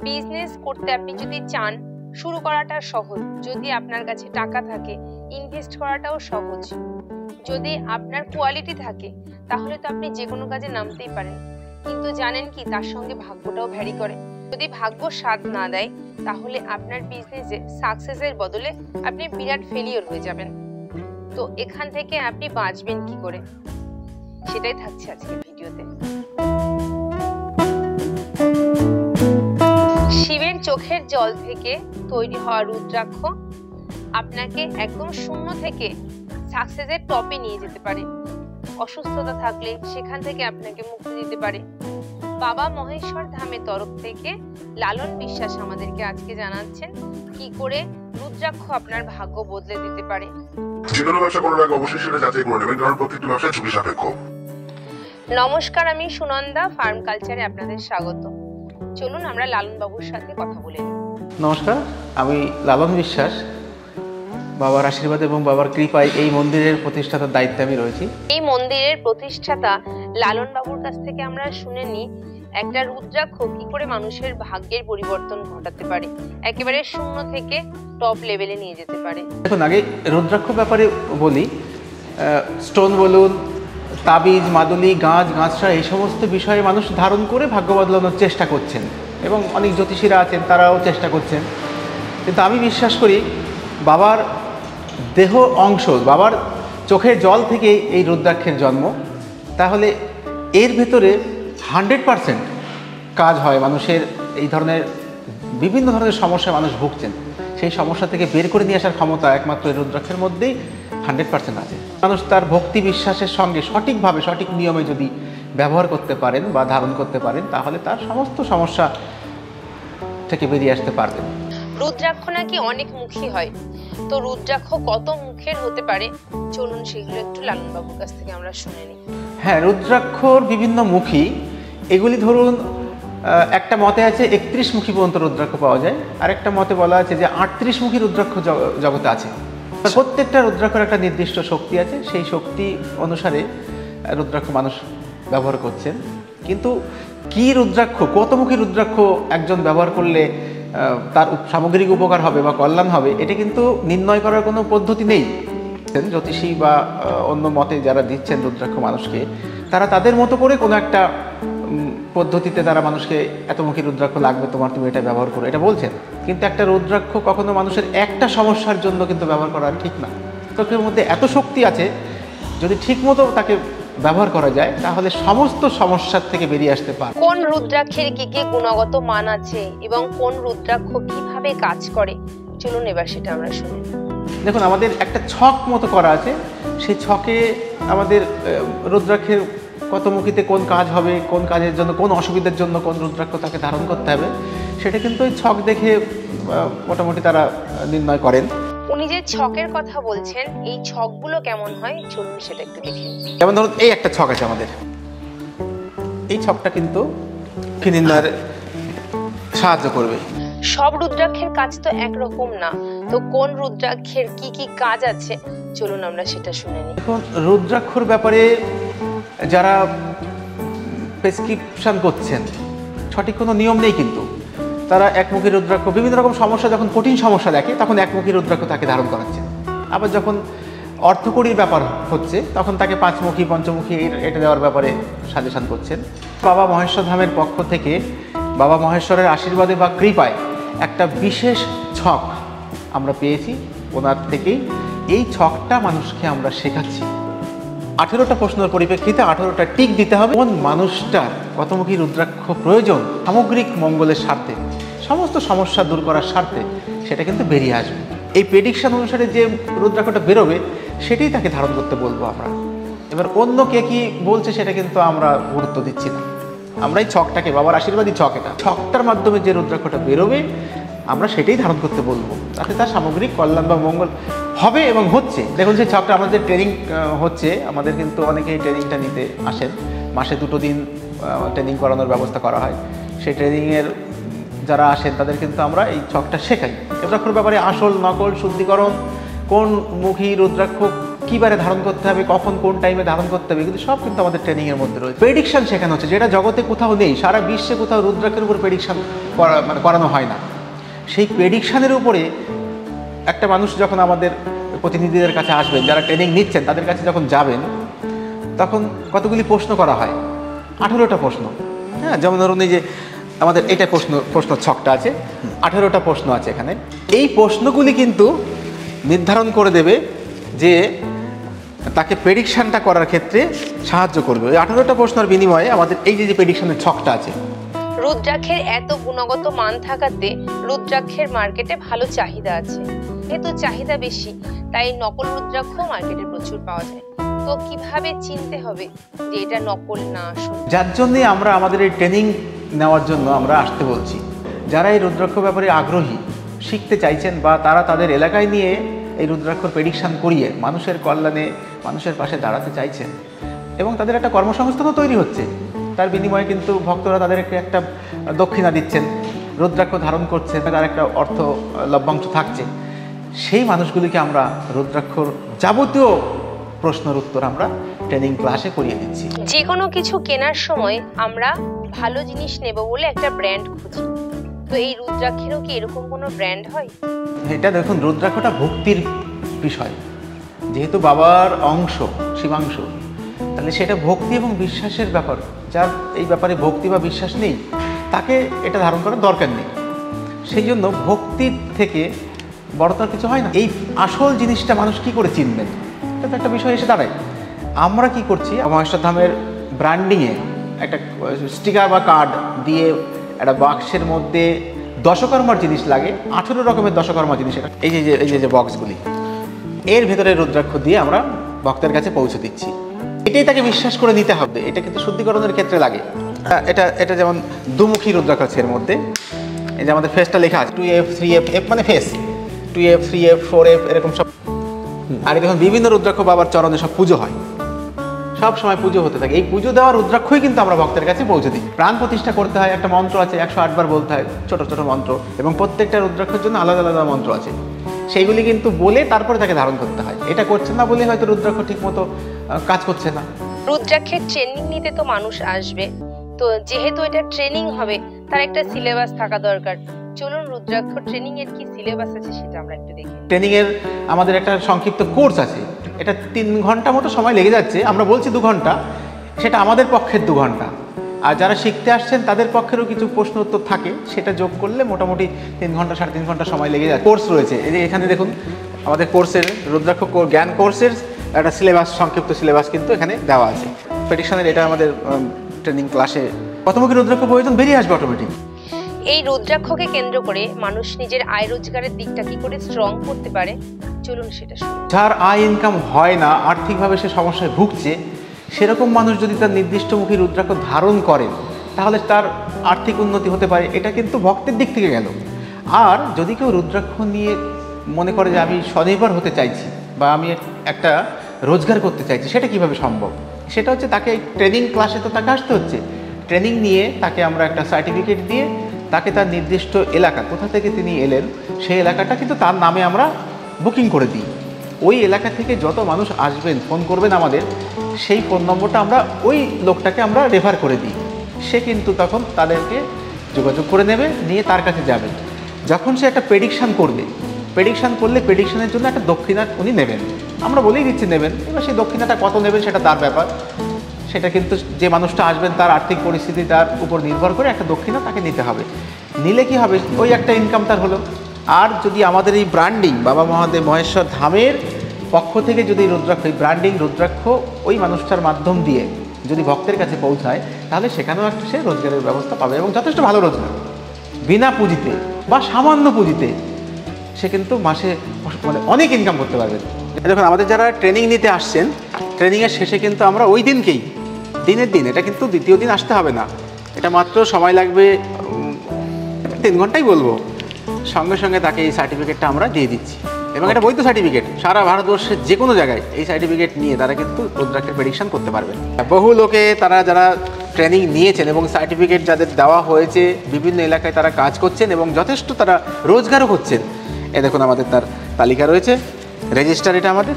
Business করতে আপনি যদি চান, শুরু করাটা সহজ। যদি আপনার কাছে টাকা থাকে, ইনভেস্ট করাটাও সহজ। যদি আপনার কোয়ালিটি থাকে, তাহলে তো আপনি যে কোনো কাজে নামতেই পারেন। কিন্তু জানেন কি, তার সঙ্গে ভাগ্যটাও ভ্যারি করে। যদি ভাগ্য সাথ না দেয়, তাহলে আপনার বিজনেসে সাকসেসের বদলে আপনি বিরাট ফেলিওর হয়ে যাবেন। তো এখান থেকে আপনি বাঁচবেন কি করে, সেটাই থাকছে আজকের ভিডিওতে। শিবের চোখের জল থেকে তৈরি হওয়া রুদ্রাক্ষ আপনাকে একদম শূন্য থেকে সাকসেসের টপে নিয়ে যেতে পারে। অসুস্থতা থাকলে সেখান থেকে আপনাকে মুক্তি দিতে পারে। বাবা মহেশ্বর ধামের তরফ থেকে লালন বিশ্বাস আমাদেরকে আজকে জানাচ্ছেন কি করে রুদ্রাক্ষ আপনার ভাগ্য বদলে দিতে পারে। যে কোনো ব্যবসা করার আগে অবশ্যই সেটা যাচাই করে নেবেন, কারণ প্রত্যেকটি ব্যবসা ঝুঁকি সাপেক্ষ। নমস্কার, আমি সুনন্দা, ফার্ম কালচারে আপনাদের স্বাগত। চলুন আমরা লালন বাবুর সাথে কথা বলে নিই। নমস্কার, আমি লালন বিশ্বাস। বাবার আশীর্বাদ এবং বাবার কৃপায় এই মন্দিরের প্রতিষ্ঠাতার দায়িত্বে আমি রয়েছি। এই মন্দিরের প্রতিষ্ঠাতা লালন বাবুর কাছ থেকে আমরা শুনে নিই একটা রুদ্রাক্ষ কি করে মানুষের ভাগ্যের পরিবর্তন ঘটাতে পারে, একেবারে শূন্য থেকে টপ লেভেলে নিয়ে যেতে পারে। দেখুন, আগে রুদ্রাক্ষ ব্যাপারে বলি। স্টোন বলুন, তাবিজ, মাদুলি, গাছড়া এই সমস্ত বিষয়ে মানুষ ধারণ করে ভাগ্য বদলানোর চেষ্টা করছেন এবং অনেক জ্যোতিষীরা আছেন, তারাও চেষ্টা করছেন। কিন্তু আমি বিশ্বাস করি বাবার দেহ অংশ, বাবার চোখের জল থেকে এই রুদ্রাক্ষের জন্ম। তাহলে এর ভেতরে 100% কাজ হয়। মানুষের এই ধরনের বিভিন্ন ধরনের সমস্যায় মানুষ ভুগছেন, সেই সমস্যা থেকে বের করে নিয়ে আসার ক্ষমতা একমাত্র এই রুদ্রাক্ষের মধ্যেই 100% আছে। মানুষ তার ভক্তি বিশ্বাসের সঙ্গে সঠিকভাবে, সঠিক নিয়মে যদি ব্যবহার করতে পারেন বা ধারণ করতে পারেন, তাহলে তার সমস্ত সমস্যা থেকে বেরিয়ে আসতে পারবেন। রুদ্রাক্ষ নাকি অনেক মুখী হয়, তো রুদ্রাক্ষ কত মুখের হতে পারে, চলুন সেগুলো একটু লালন বাবুর কাছ থেকে আমরা শুনে নিই। হ্যাঁ, রুদ্রাক্ষর বিভিন্ন মুখী। এগুলি ধরুন, একটা মতে আছে 31 মুখী পর্যন্ত রুদ্রাক্ষ পাওয়া যায়, আর একটা মতে বলা আছে যে 38 মুখী রুদ্রাক্ষ জগতে আছে। প্রত্যেকটা রুদ্রাক্ষর একটা নির্দিষ্ট শক্তি আছে, সেই শক্তি অনুসারে রুদ্রাক্ষ মানুষ ব্যবহার করছেন। কিন্তু কি রুদ্রাক্ষ, কতমুখী রুদ্রাক্ষ একজন ব্যবহার করলে তার সামগ্রিক উপকার হবে বা কল্যাণ হবে, এটা কিন্তু নির্ণয় করার কোনো পদ্ধতি নেই। জ্যোতিষী বা অন্য মতে যারা দিচ্ছেন রুদ্রাক্ষ মানুষকে, তারা তাদের মতো করে কোনো একটা পদ্ধতিতে তারা মানুষকে এতমুখী রুদ্রাক্ষ লাগবে তোমার, তুমি এটা ব্যবহার করো, এটা বলছেন। কিন্তু একটা রুদ্রাক্ষ কখনো মানুষের একটা সমস্যার জন্য কিন্তু ব্যবহার করা ঠিক না। রুদ্রাক্ষের মধ্যে এত শক্তি আছে, যদি ঠিক মতো তাকে ব্যবহার করা যায়, তাহলে সমস্ত সমস্যার থেকে বেরিয়ে আসতে পারে। কোন রুদ্রাক্ষের কি কি গুণগত মান আছে এবং কোন রুদ্রাক্ষ কিভাবে কাজ করে, চলুন এবার সেটা আমরা শুনি। দেখুন, আমাদের একটা ছক মতো করা আছে। সেই ছকে আমাদের রুদ্রাক্ষের কত মুখীতে কোন কাজ হবে, কোন কাজের জন্য, কোন অসুবিধার জন্য কোন রুদ্রাক্ষ তাকে ধারণ করতে হবে, সেটা কিন্তু ওই ছক দেখে মোটামুটি তারা নির্ণয় করেন। উনি যে ছকের কথা বলছেন, এই ছকগুলো কেমন হয়, চলুন সেটা একটু দেখি। যেমন ধরুন, এই একটা ছক আছে আমাদের, এই ছকটা কিন্তু নির্ণয়ের সাহায্য করবে। সব রুদ্রাক্ষের কাজ তো একরকম না, তো কোন রুদ্রাক্ষের কি কি কাজ আছে, চলুন আমরা সেটা শুনে নিই। এখন রুদ্রাক্ষর ব্যাপারে যারা প্রেসক্রিপশন করছেন, সঠিক কোনো নিয়ম নেই, কিন্তু তারা একমুখী রুদ্রাক্ষ, বিভিন্ন রকম সমস্যা, যখন কঠিন সমস্যা দেখে তখন একমুখী রুদ্রাক্ষ তাকে ধারণ করাচ্ছেন। আবার যখন অর্থকড়ির ব্যাপার হচ্ছে, তখন তাকে 5মুখী, 5মুখী এটা দেওয়ার ব্যাপারে সাজেশন করছেন। বাবা মহেশ্বর ধামের পক্ষ থেকে বাবা মহেশ্বরের আশীর্বাদে বা কৃপায় একটা বিশেষ ছক আমরা পেয়েছি ওনার থেকেই। এই ছকটা মানুষকে আমরা শেখাচ্ছি। 18টা প্রশ্নের পরিপ্রেক্ষিতে 18টা টিক দিতে হবে। কোন মানুষটার কতমুখী রুদ্রাক্ষ প্রয়োজন সামগ্রিক মঙ্গলের স্বার্থে, সমস্ত সমস্যা দূর করার স্বার্থে, সেটা কিন্তু বেরিয়ে আসবে। এই প্রেডিকশন অনুসারে যে রুদ্রাক্ষটা বেরোবে, সেটাই তাকে ধারণ করতে বলবো আমরা। এবার অন্য কে কি বলছে সেটা কিন্তু আমরা গুরুত্ব দিচ্ছি না। আমরা এই ছকটাকে, বাবার আশীর্বাদী ছক, এটা ছকটার মাধ্যমে যে রুদ্রাক্ষটা বেরোবে, আমরা সেটাই ধারণ করতে বলবো, তাতে তার সামগ্রিক কল্যাণ বা মঙ্গল হবে এবং হচ্ছে। দেখুন, সেই ছকটা আমাদের ট্রেনিং হচ্ছে, আমাদের কিন্তু অনেকেই ট্রেনিংটা নিতে আসেন। মাসে 2 দিন ট্রেনিং করানোর ব্যবস্থা করা হয়। সেই ট্রেনিংয়ের যারা আসেন তাদের কিন্তু আমরা এই ছকটা শেখাই। রুদ্রাক্ষর ব্যাপারে আসল, নকল, শুদ্ধিকরণ, কোন মুখী রুদ্রাক্ষ কীবারে ধারণ করতে হবে, কখন কোন টাইমে ধারণ করতে হবে, কিন্তু সব কিন্তু আমাদের ট্রেনিংয়ের মধ্যে রয়েছে। প্রেডিকশন শেখানো হচ্ছে, যেটা জগতে কোথাও নেই, সারা বিশ্বে কোথাও রুদ্রাক্ষের উপর প্রেডিকশন করানো হয় না। সেই প্রেডিকশানের উপরে একটা মানুষ যখন আমাদের প্রতিনিধিদের কাছে আসবেন, যারা ট্রেনিং নিচ্ছেন তাদের কাছে যখন যাবেন, তখন কতগুলি প্রশ্ন করা হয়, 18টা প্রশ্ন। হ্যাঁ, যেমন ধরুন এই যে আমাদের এটা প্রশ্ন ছকটা আছে, 18টা প্রশ্ন আছে এখানে। এই প্রশ্নগুলি কিন্তু নির্ধারণ করে দেবে যে তাকে প্রেডিকশানটা করার ক্ষেত্রে সাহায্য করবে। ওই 18টা প্রশ্নের বিনিময়ে আমাদের এই যে প্রেডিকশনের ছকটা আছে। রুদ্রাক্ষের এত গুণগত মান থাকাতে রুদ্রাক্ষের মার্কেটে ভালো চাহিদা আছে। যেহেতু চাহিদা বেশি, তাই নকল রুদ্রাক্ষ মার্কেটে প্রচুর পাওয়া যায়। তো কিভাবে চিনতে হবে যে এটা নকল না আসল? যার জন্যে আমরা আমাদের এই ট্রেনিং নেওয়ার জন্য আমরা আসতে বলছি। যারা এই রুদ্রাক্ষ ব্যাপারে আগ্রহী, শিখতে চাইছেন, বা তারা তাদের এলাকায় নিয়ে এই রুদ্রাক্ষর প্রেডিকশান করিয়ে মানুষের কল্যাণে, মানুষের পাশে দাঁড়াতে চাইছেন, এবং তাদের একটা কর্মসংস্থানও তৈরি হচ্ছে। তার বিনিময়ে কিন্তু ভক্তরা তাদেরকে একটা দক্ষিণা দিচ্ছেন, রুদ্রাক্ষ ধারণ করছেন, তার একটা অর্থ লভ্যাংশ থাকছে। সেই মানুষগুলিকে আমরা রুদ্রাক্ষর যাবতীয় প্রশ্নের উত্তর আমরা ট্রেনিং ক্লাসে করিয়ে দিচ্ছি। যে কোনো কিছু কেনার সময় আমরা ভালো জিনিস নেব বলে একটা ব্র্যান্ড খুঁজি। তো এই রুদ্রাক্ষেরও কি এরকম কোনো ব্র্যান্ড হয়? এটা দেখুন, রুদ্রাক্ষটা ভক্তির বিষয়, যেহেতু বাবার অংশ, শিবাংশ, তাহলে সেটা ভক্তি এবং বিশ্বাসের ব্যাপার। যার এই ব্যাপারে ভক্তি বা বিশ্বাস নেই, তাকে এটা ধারণ করার দরকার নেই। সেই জন্য ভক্তির থেকে বড়তার কিছু হয় না। এই আসল জিনিসটা মানুষ কি করে চিনবেন, এটা তো একটা বিষয় এসে দাঁড়ায়। আমরা কি করছি, মহেশ্বর ধামের ব্র্যান্ডিংয়ে একটা স্টিকার বা কার্ড দিয়ে একটা বাক্সের মধ্যে দশকর্মার জিনিস লাগে, 18 রকমের দশকর্মার জিনিস। এটা এই যে বক্সগুলি, এর ভেতরে রুদ্রাক্ষ দিয়ে আমরা ভক্তের কাছে পৌঁছে দিচ্ছি। এটাই তাকে বিশ্বাস করে নিতে হবে। এটা কিন্তু শুদ্ধিকরণের ক্ষেত্রে লাগে। এটা যেমন দুমুখী রুদ্রাক্ষ আছে, এর মধ্যে এই যে আমাদের ফেসটা লেখা আছে, 2F 3F, F মানে ফেস, 2F 3F 4F এরকম সব। আর দেখুন বিভিন্ন রুদ্রাক্ষ বাবার চরণে সব পুজো হয়, সব সময় পুজো হতে থাকে। এই পুজো দেওয়ার রুদ্রাক্ষই কিন্তু আমরা ভক্তের কাছে পৌঁছে দিই। প্রাণ প্রতিষ্ঠা করতে হয়, একটা মন্ত্র আছে, 108 বার বলতে হয়, ছোট ছোট মন্ত্র, এবং প্রত্যেকটা রুদ্রাক্ষের জন্য আলাদা আলাদা মন্ত্র আছে। সেইগুলি কিন্তু বলে তারপরে তাকে ধারণ করতে হয়। এটা করছে না বলে হয়তো রুদ্রাক্ষ ঠিক মতো কাজ করছে না। রুদ্রাক্ষের ট্রেনিং নিতে তো মানুষ আসবে, তো যেহেতু এটা ট্রেনিং হবে, তার একটা সিলেবাস থাকা দরকার। চলুন রুদ্রাক্ষ ট্রেনিং এর কি সিলেবাস আছে সেটা আমরা একটু দেখি। ট্রেনিং এর আমাদের একটা সংক্ষিপ্ত কোর্স আছে, এটা 3 ঘন্টা মতো সময় লেগে যাচ্ছে। আমরা বলছি 2 ঘন্টা, সেটা আমাদের পক্ষের 2 ঘন্টা। আর যারা শিখতে আসছেন তাদের পক্ষেরও কিছু প্রশ্ন উত্তর থাকে, সেটা যোগ করলে মোটামুটি 3 ঘন্টা 3.5 ঘন্টা সময় লেগে যায়। কোর্স রয়েছে, এই যে এখানে দেখুন আমাদের কোর্সের রুদ্রাক্ষ জ্ঞান কোর্সের একটা সিলেবাস, সংক্ষিপ্ত সিলেবাস কিন্তু এখানে দেওয়া আছে। প্রেডিকশনের এটা আমাদের ট্রেনিং ক্লাসে কতমুখী রুদ্রাক্ষ প্রয়োজন বেরিয়ে আসবে অটোমেটিক। এই রুদ্রাক্ষকে কেন্দ্র করে মানুষ নিজের আয় রোজগারের দিকটা কি করে স্ট্রং করতে পারে, চলুন সেটা শুনি। যার আয় ইনকাম হয় না, আর্থিকভাবে সে সমস্যায় ভুগছে, সেরকম মানুষ যদি তার নির্দিষ্টমুখী রুদ্রাক্ষ ধারণ করেন, তাহলে তার আর্থিক উন্নতি হতে পারে। এটা কিন্তু ভক্তের দিক থেকে গেল। আর যদি কেউ রুদ্রাক্ষ নিয়ে মনে করে যে আমি স্বনির্ভর হতে চাইছি বা আমি একটা রোজগার করতে চাইছি, সেটা কিভাবে সম্ভব? সেটা হচ্ছে তাকে ট্রেনিং ক্লাসে তো তাকে আসতে হচ্ছে। ট্রেনিং নিয়ে তাকে আমরা একটা সার্টিফিকেট দিয়ে তাকে তার নির্দিষ্ট এলাকা, কোথা থেকে তিনি এলেন, সেই এলাকাটা কিন্তু তার নামে আমরা বুকিং করে দিই। ওই এলাকা থেকে যত মানুষ আসবেন, ফোন করবেন আমাদের, সেই ফোন নম্বরটা আমরা ওই লোকটাকে আমরা রেফার করে দিই। সে কিন্তু তখন তাদেরকে যোগাযোগ করে নেবে, নিয়ে তার কাছে যাবেন। যখন সে একটা প্রেডিকশান করবে, প্রেডিকশান করলে প্রেডিকশানের জন্য একটা দক্ষিণা উনি নেবেন, আমরা বলেই দিচ্ছি নেবেন। এবার সেই দক্ষিণাটা কত নেবেন সেটা তার ব্যাপার। সেটা কিন্তু যে মানুষটা আসবেন তার আর্থিক পরিস্থিতি, তার উপর নির্ভর করে একটা দক্ষিণা তাকে নিতে হবে। নিলে কি হবে, ওই একটা ইনকাম তার হলো। আর যদি আমাদের এই ব্র্যান্ডিং বাবা মহাদেব মহেশ্বর ধামের পক্ষ থেকে যদি রুদ্রাক্ষ, এই ব্র্যান্ডিং রুদ্রাক্ষ ওই মানুষটার মাধ্যম দিয়ে যদি ভক্তের কাছে পৌঁছায়, তাহলে সেখানেও একটা সে রোজগারের ব্যবস্থা পাবে, এবং যথেষ্ট ভালো রোজগার, বিনা পুঁজিতে বা সামান্য পুঁজিতে সে কিন্তু মাসে মানে অনেক ইনকাম করতে পারবে। দেখুন আমাদের যারা ট্রেনিং নিতে আসছেন, ট্রেনিংয়ের শেষে কিন্তু আমরা ওই দিনকেই, দিনের দিন, এটা কিন্তু দ্বিতীয় দিন আসতে হবে না, এটা মাত্র সময় লাগবে 3 ঘন্টাই বলবো, সঙ্গে সঙ্গে তাকে এই সার্টিফিকেটটা আমরা দিয়ে দিচ্ছি। এবং এটা বৈধ সার্টিফিকেট, সারা ভারতবর্ষের যে কোনো জায়গায় এই সার্টিফিকেট নিয়ে তারা কিন্তু রুদ্রাক্ষের প্রেডিকশন করতে পারবেন। বহু লোকে তারা যারা ট্রেনিং নিয়েছেন এবং সার্টিফিকেট যাদের দেওয়া হয়েছে, বিভিন্ন এলাকায় তারা কাজ করছেন এবং যথেষ্ট তারা রোজগারও করছেন। এ দেখুন আমাদের তার তালিকা রয়েছে, রেজিস্টার এটা আমাদের,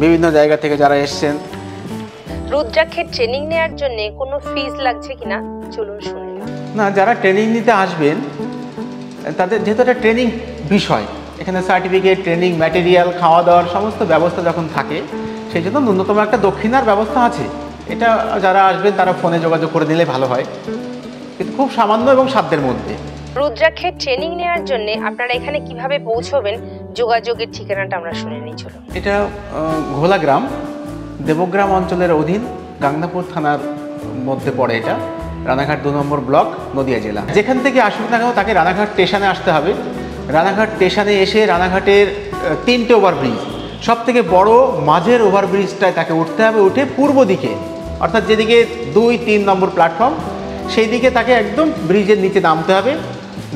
বিভিন্ন জায়গা থেকে যারা এসছেন। রুদ্রাক্ষের ট্রেনিং নেওয়ার জন্য কোনো ফিস লাগছে কিনা চলুন শুনে নিই। না, যারা ট্রেনিং নিতে আসবেন তাদের যেহেতু একটা ট্রেনিং বিষয়, এখানে সার্টিফিকেট, ট্রেনিং ম্যাটেরিয়াল, খাওয়া দাওয়ার সমস্ত ব্যবস্থা যখন থাকে, সেই জন্য ন্যূনতম একটা দক্ষিণার ব্যবস্থা আছে। এটা যারা আসবেন তারা ফোনে যোগাযোগ করে নিলে ভালো হয়, কিন্তু খুব সামান্য এবং সাধ্যের মধ্যে। রুদ্রাক্ষের ট্রেনিং নেওয়ার জন্য আপনারা এখানে কিভাবে পৌঁছবেন, যোগাযোগের ঠিকানাটা আমরা শুনে নিই চলুন। এটা ঘোলা গ্রাম, দেবগ্রাম অঞ্চলের অধীন, গাংনাপুর থানার মধ্যে পড়ে। এটা রানাঘাট 2 নম্বর ব্লক, নদিয়া জেলা। যেখান থেকে আসুক না কেন তাকে রানাঘাট স্টেশনে আসতে হবে। রানাঘাট স্টেশনে এসে রানাঘাটের 3টে ওভারব্রিজ, সব থেকে বড় মাঝের ওভারব্রিজটায় তাকে উঠতে হবে। উঠে পূর্ব দিকে, অর্থাৎ যেদিকে 2-3 নম্বর প্ল্যাটফর্ম, সেই দিকে তাকে একদম ব্রিজের নিচে নামতে হবে।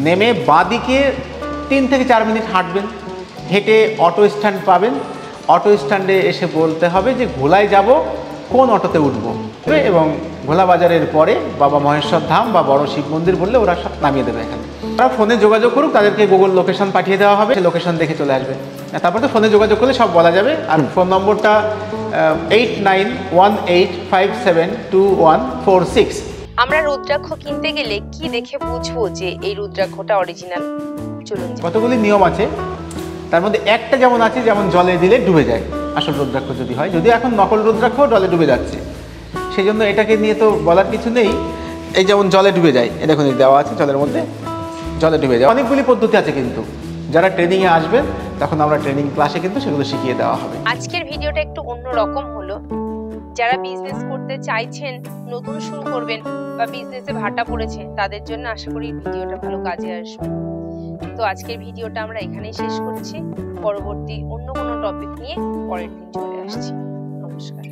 নেমে বাঁদিকে 3 থেকে 4 মিনিট হাঁটবেন। হেঁটে অটো স্ট্যান্ড পাবেন। অটো স্ট্যান্ডে এসে বলতে হবে যে ঘোলায় যাব, কোন অটোতে উঠব, এবং ঘোলা বাজারের পরে বাবা মহেশ্বর ধাম বা বড় শিব মন্দির বললে ওরা সব নামিয়ে দেবে এখানে। তারা ফোনে যোগাযোগ করুক, তাদেরকে গুগল লোকেশন পাঠিয়ে দেওয়া হবে, সেই লোকেশন দেখে চলে আসবে। তারপর তো ফোনে যোগাযোগ করলে সব বলা যাবে। আর ফোন নম্বরটা 8918572146। আমরা রুদ্রাক্ষ কিনতে গেলে কি দেখে বুঝবো যে এই রুদ্রাক্ষটা অরিজিনাল? চলুন। কতগুলি নিয়ম আছে, তার মধ্যে একটা যেমন আছে, যেমন জলে দিলে ডুবে যায় আসল রুদ্রাক্ষ যদি হয়। যদিও এখন নকল রুদ্রাক্ষ জলে ডুবে যাচ্ছে, সেই জন্য এটাকে নিয়ে তো বলার কিছু নেই। এই যেমন জলে ডুবে যায়, এ দেখুন দেওয়া আছে জলের মধ্যে, জলে ডুবে যায়। অনেকগুলি পদ্ধতি আছে, কিন্তু যারা ট্রেনিংয়ে আসবেন তখন আমরা ট্রেনিং ক্লাসে কিন্তু সেগুলো শিখিয়ে দেওয়া হবে। আজকের ভিডিওটা একটু অন্যরকম হলো। যারা বিজনেস করতে চাইছেন, নতুন শুরু করবেন বা বিজনেসে ভাটা পড়েছে, তাদের জন্য আশা করি ভিডিওটা ভালো কাজে আসবে। তো আজকের ভিডিওটা আমরা এখানেই শেষ করছি। পরবর্তী অন্য কোনো টপিক নিয়ে পরের দিন চলে আসছি। নমস্কার।